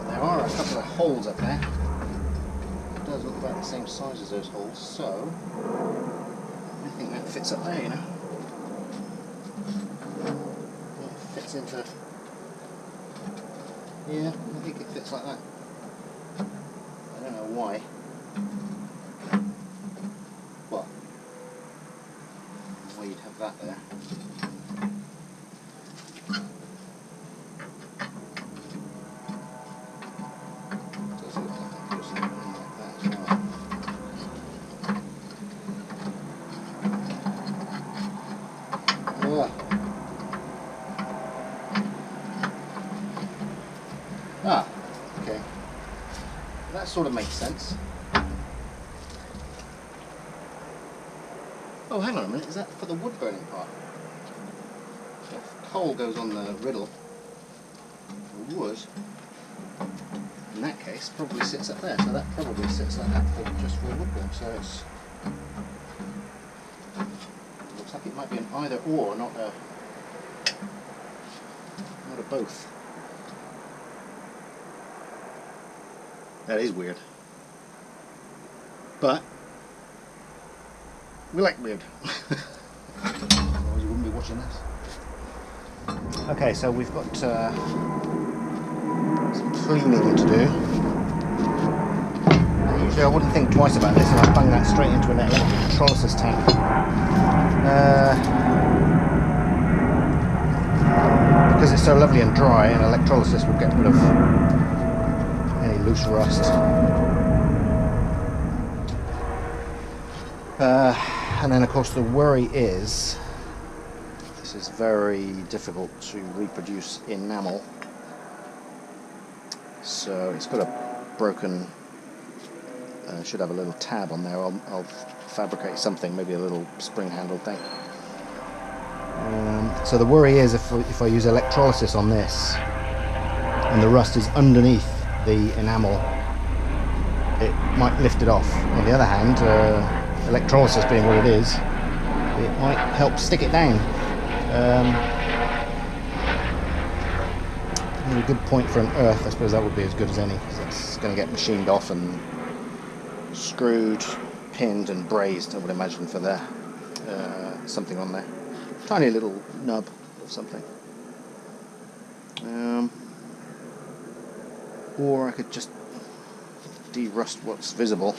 There are a couple of holes up there. It does look about the same size as those holes, so I think that fits up there, you know. It fits into... yeah, I think it fits like that. I don't know why. Well, why you'd have that there. Does look like it goes in like that as well. Ah, okay. That sort of makes sense. Oh, hang on a minute, is that for the wood burning part? If coal goes on the riddle, the wood, in that case, probably sits up there, so that probably sits like that for, just for wood burn, so it's... looks like it might be an either or, not a both. That is weird. But we like weird. Otherwise you wouldn't be watching this. Okay, so we've got some cleaning to do. Usually I wouldn't think twice about this and I'd bung that straight into an electrolysis tank. Because it's so lovely and dry, and electrolysis will get rid of any loose rust. And then of course the worry is this is very difficult to reproduce enamel, so it's got a broken, should have a little tab on there. I'll fabricate something, maybe a little spring handle thing. So the worry is if I use electrolysis on this and the rust is underneath the enamel, it might lift it off. On the other hand, electrolysis being what it is, it might help stick it down. A good point for an earth, I suppose that would be as good as any, because it's going to get machined off and screwed, pinned and brazed, I would imagine, for there. Something on there. Tiny little nub of something. Or I could just de-rust what's visible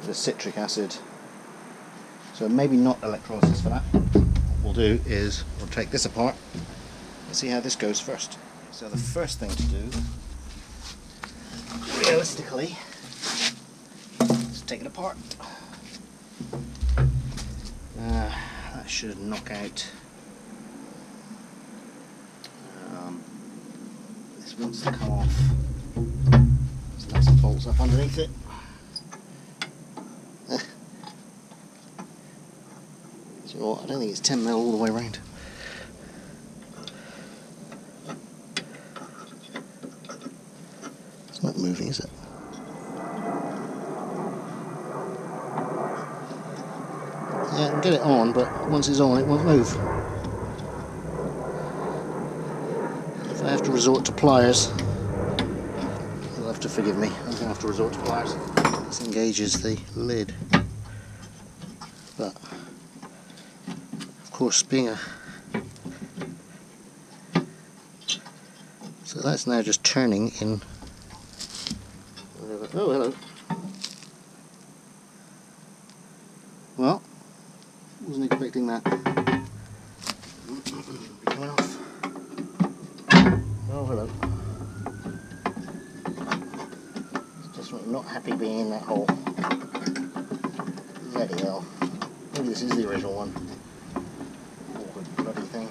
with citric acid. So maybe not electrolysis for that. What we'll do is we'll take this apart and see how this goes first. So the first thing to do, realistically, is take it apart. That should knock out this wants to come off. There's nuts and bolts up underneath it. So I don't think it's 10mm all the way around. It's not moving, is it? Yeah, I can get it on, but once it's on, it won't move. If I have to resort to pliers, you'll have to forgive me. I'm going to have to resort to pliers. This engages the lid. But, of course, being a... So that's now just turning in... Oh, hello. Well, wasn't expecting that. Coming off. Oh, hello. It's just not happy being in that hole. Bloody hell. Maybe this is the original one. Awkward bloody thing.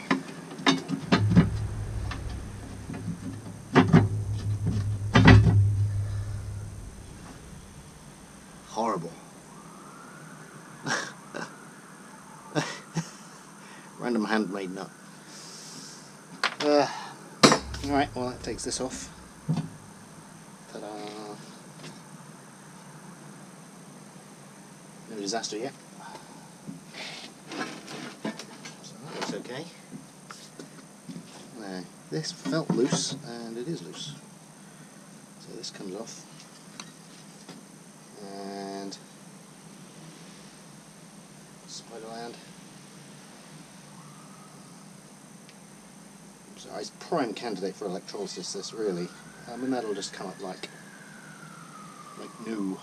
Horrible. Random handmade nut. Alright, well that takes this off. Ta-da! No disaster yet. So that looks okay. Now, this felt loose, and it is loose. So this comes off, and Spiderland. So it's prime candidate for electrolysis. This really, the metal will just come up like new.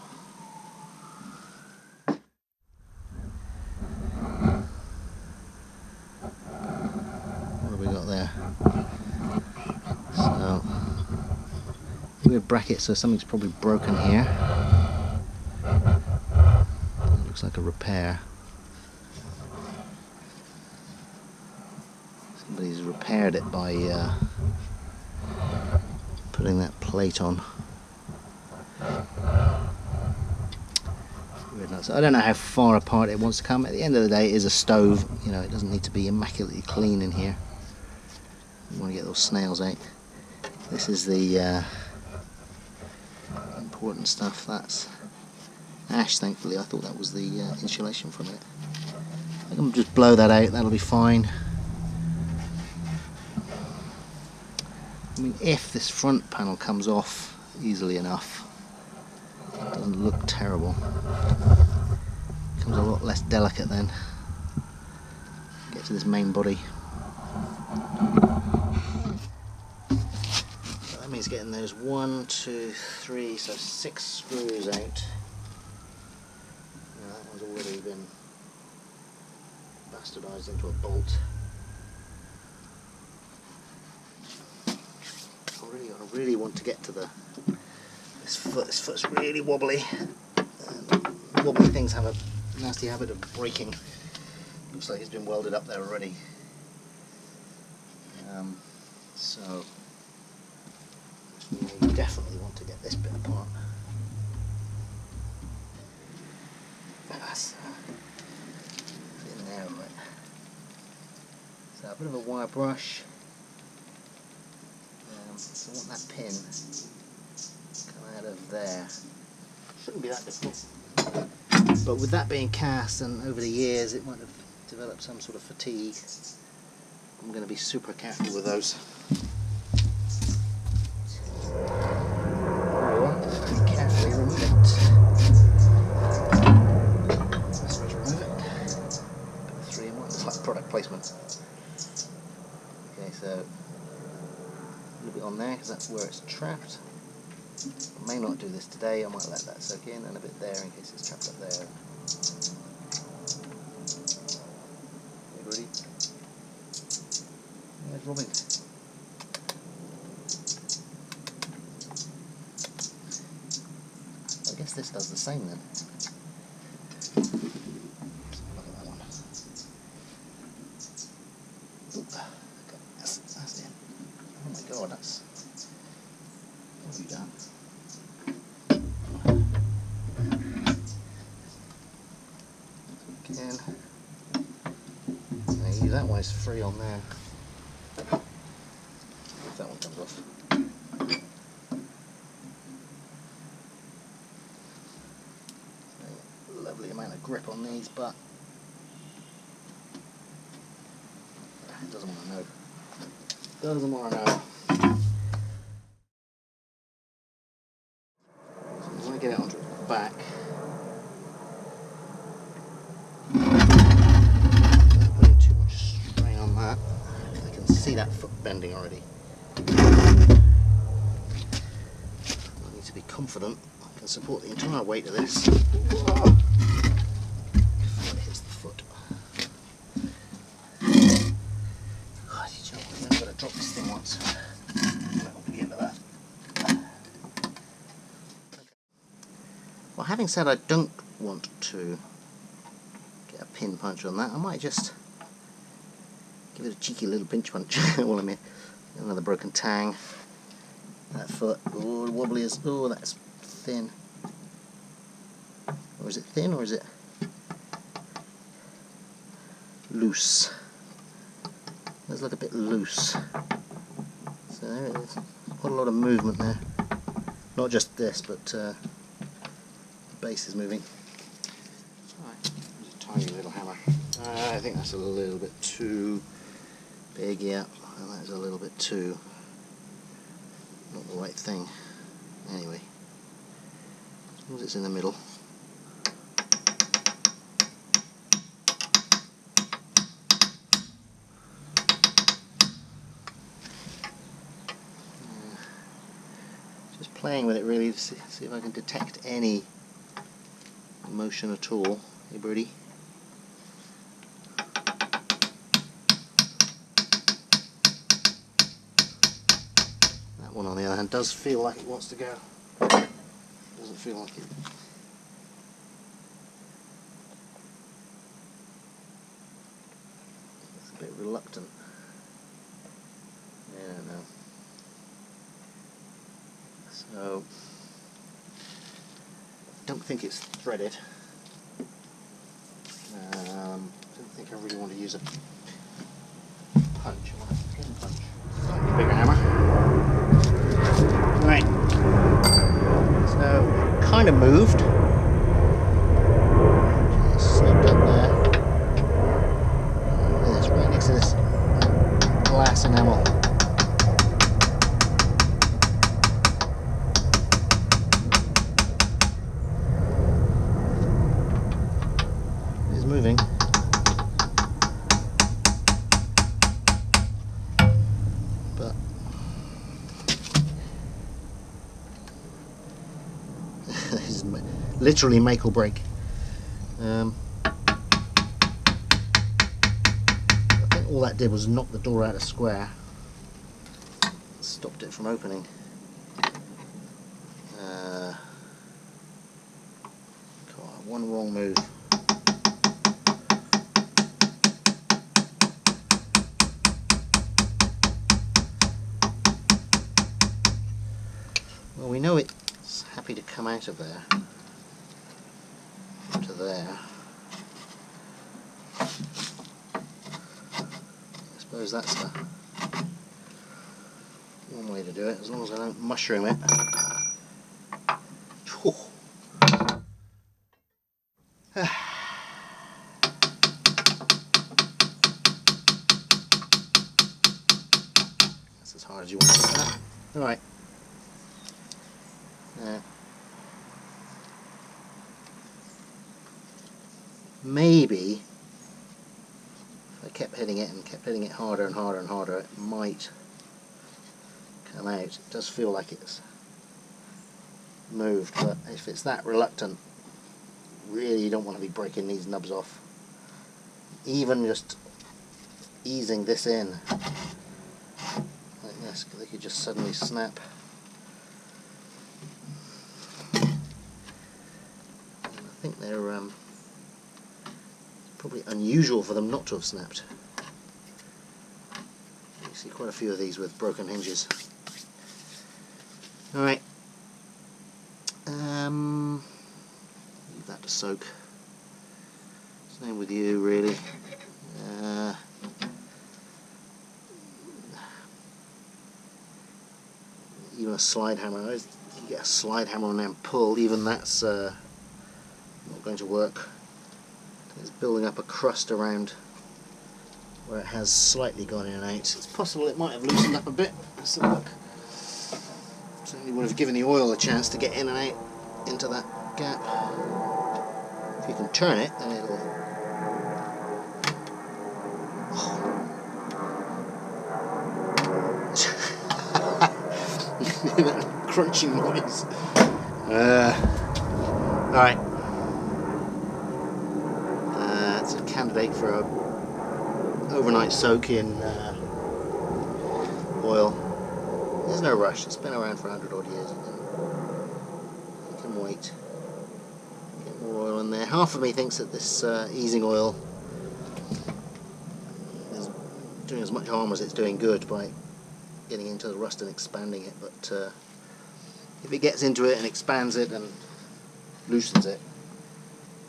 What have we got there? So weird bracket, so something's probably broken here. It looks like a repair. Somebody's repaired it by putting that plate on. So I don't know how far apart it wants to come. At the end of the day, it is a stove. You know, it doesn't need to be immaculately clean in here. You want to get those snails out. This is the important stuff. That's ash, thankfully. I thought that was the insulation from it. I can just blow that out. That'll be fine. I mean, if this front panel comes off easily enough, it doesn't look terrible. It comes a lot less delicate then. Get to this main body. So that means getting those 1, 2, 3, so 6 screws out. Now that one's already been bastardised into a bolt. I really want to get to this foot. This foot's really wobbly. Wobbly things have a nasty habit of breaking. Looks like it's been welded up there already. So we definitely want to get this bit apart. That's in there, right? So a bit of a wire brush. So I want that pin come out of there. Shouldn't be that difficult. But with that being cast, and over the years it might have developed some sort of fatigue, I'm going to be super careful with those. Or carefully remove it. Let's remove it. Put the 3 in 1. It's like product placement. Okay, so a little bit on there because that's where it's trapped. I may not do this today, I might let that soak in, and a bit there in case it's trapped up there. You ready? There's Robin. I guess this does the same then. Let's look at that one. Ooh, that's it. Oh my god, that's... What have you done? Again. That one is free on there. If that one comes off. Lovely amount of grip on these, but it doesn't want to know. Doesn't want to know. So I want to get it onto its back. Not putting too much strain on that. I can see that foot bending already. I need to be confident I can support the entire weight of this before it hits the foot. God, you know, I've got to drop this thing once. I'll get to that. Well, having said I don't want to get a pin punch on that, I might just give it a cheeky little pinch punch while I'm here. Another broken tang. That foot, oh, wobbly as, oh, that's thin. Or is it thin, or is it loose? It does look a bit loose. So there it is. Quite a lot of movement there. Not just this, but the base is moving. Alright, there's a tiny little hammer. I think that's a little bit too big, yeah. And that's a little bit too not the right thing. Anyway. As long as it's in the middle. Just playing with it really to see if I can detect any motion at all. Hey birdie. That one on the other hand does feel like it wants to go. Doesn't feel like it. It's a bit reluctant. I don't know. So, don't think it's threaded. Don't think I really want to use a punch. I want a pin punch. Slightly bigger hammer. Right. So, kind of moved. Just snubbed up there. It's right next to this glass enamel. Moving. But this is literally make or break. I think all that did was knock the door out of square. Stopped it from opening. God, one wrong move. Well, we know it's happy to come out of there to there. I suppose that's the one way to do it, as long as I don't mushroom it. That's as hard as you want to get that. Alright. Maybe if I kept hitting it and kept hitting it harder and harder and harder, it might come out. It does feel like it's moved, but if it's that reluctant, really you don't want to be breaking these nubs off. Even just easing this in like this, they could just suddenly snap. And I think they're probably unusual for them not to have snapped. You see quite a few of these with broken hinges. Alright. Leave that to soak. Same with you, really. Even a slide hammer. You get a slide hammer and then pull, even that's not going to work. It's building up a crust around where it has slightly gone in and out. It's possible it might have loosened up a bit. Let's have a look. Certainly would have given the oil a chance to get in and out into that gap. If you can turn it, then it'll... that crunching noise. Alright. It's a candidate for a overnight soak in oil. There's no rush, it's been around for 100 odd years. You can wait. Get more oil in there. Half of me thinks that this easing oil is doing as much harm as it's doing good by getting into the rust and expanding it, but if it gets into it and expands it and loosens it,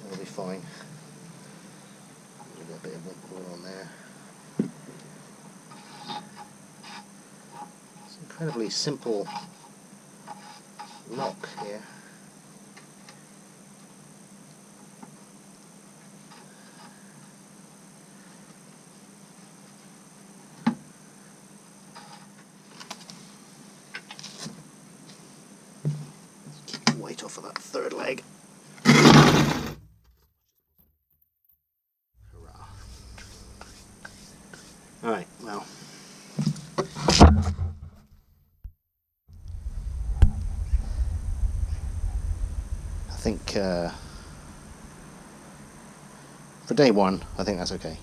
it'll be fine. A bit of oil on there. It's an incredibly simple lock here. Keep the weight off of that third leg. Alright, well. I think for day one, I think that's okay.